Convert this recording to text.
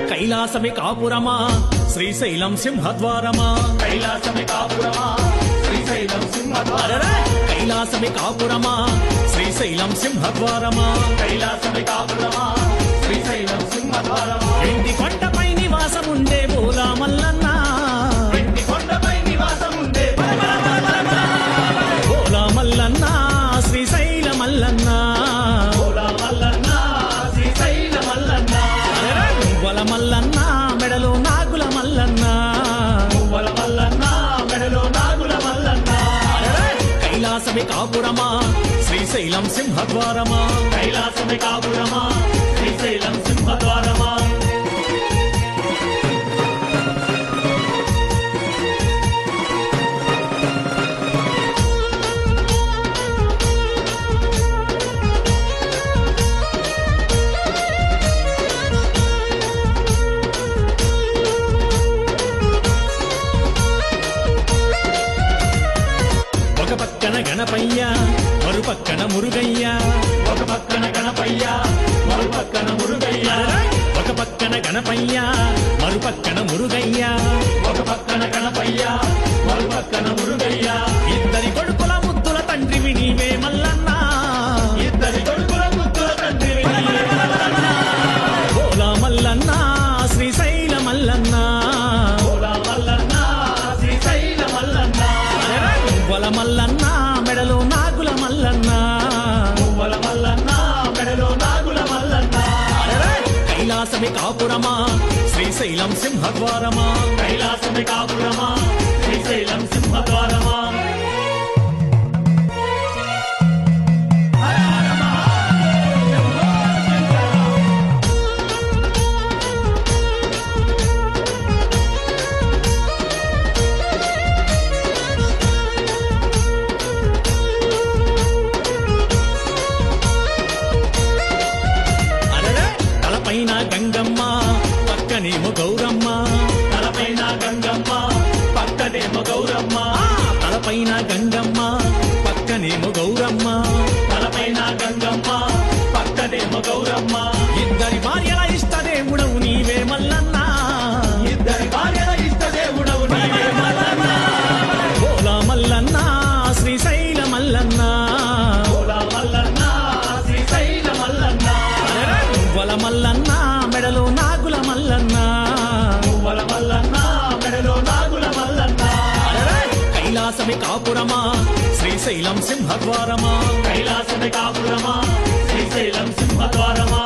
కైలాసమే కాపురమా శ్రీశైలం సింహద్వారమా కైలాసమే కాపురమా శ్రీశైలం సింహద్వారమా కైలాసమే కాపురమా శ్రీశైలం సింహద్వారమా కైలాసమే కాపురమా శ్రీశైలం సింహద్వారమా వెండి కొండపై నివాసముండే బోలా మల్లన్న వెండి కొండపై నివాసముండే బోలా మల్లన్న శ్రీశైల మల్లన్న బోలా మల్లన్న శ్రీశైల మల్లన్న మువ్వల మల్లన్న మెడలో నాగుల మల్లన్న మువ్వల మల్లన్న మెడలో నాగుల మల్లన్న కైలాసమే కాపురమా శ్రీశైలం సింహద్వారమా కైలాసమే కాపురమా శ్రీశైలం సింహద్వారమా ఒక పక్కన గణపయ్య మరు పక్కన మురుగయ్య ఒక పక్కన గణపయ్య మరో పక్కన మురుగయ్య ఒక పక్కన గణపయ్య మరు పక్కన మురుగయ్య ఒక పక్కన గణపయ్య మరో పక్కన మురుగయ్య ఇద్దరి కొడుకుల ముద్దుల తండ్రివి నీవే మల్లన్న ఇద్దరి కొడుకుల ముద్దుల తండ్రివి నీవే మల్లన్న. బోలా మల్లన్న శ్రీశైల మల్లన్న బోలా మల్లన్న శ్రీశైల మల్లన్న మువ్వల మల్లన్న మెడలో నాగుల మల్లన్న మువ్వల మల్లన్న మెడలో నాగుల మల్లన్న కైలాసమే కాపురమా శ్రీశైలం సింహద్వారమా కైలాసమే కాపురమా శ్రీశైలం సింహద్వారమా అరెరే! తలపైన గంగమ్మ పక్కనేమో గౌరమ్మ తలపైన గంగమ్మ పక్కనేమో గౌరమ్మ తలపైన గంగమ్మ పక్కనేమో గౌరమ్మ తలపైన గంగమ్మ పక్కనేమో గౌరమ్మ ఇద్దరి భార్యల ఇష్టదేవుడవు నీవే మల్లన్న ఇద్దరి భార్యల ఇష్టదేవుడవు నీవే మల్లన్న బోలా మల్లన్న శ్రీశైల మల్లన్న బోలా మల్లన్న శ్రీశైల మల్లన్న మువ్వల మల్లన్న మెడలో నాగుల మల్లన్న మువ్వల మల్లన్న మెడలో నాగుల మల్లన్న కైలాసమే కాపురమా శ్రీశైలం సింహద్వారమా కైలాసమే కాపురమా శ్రీశైలం సింహద్వారమా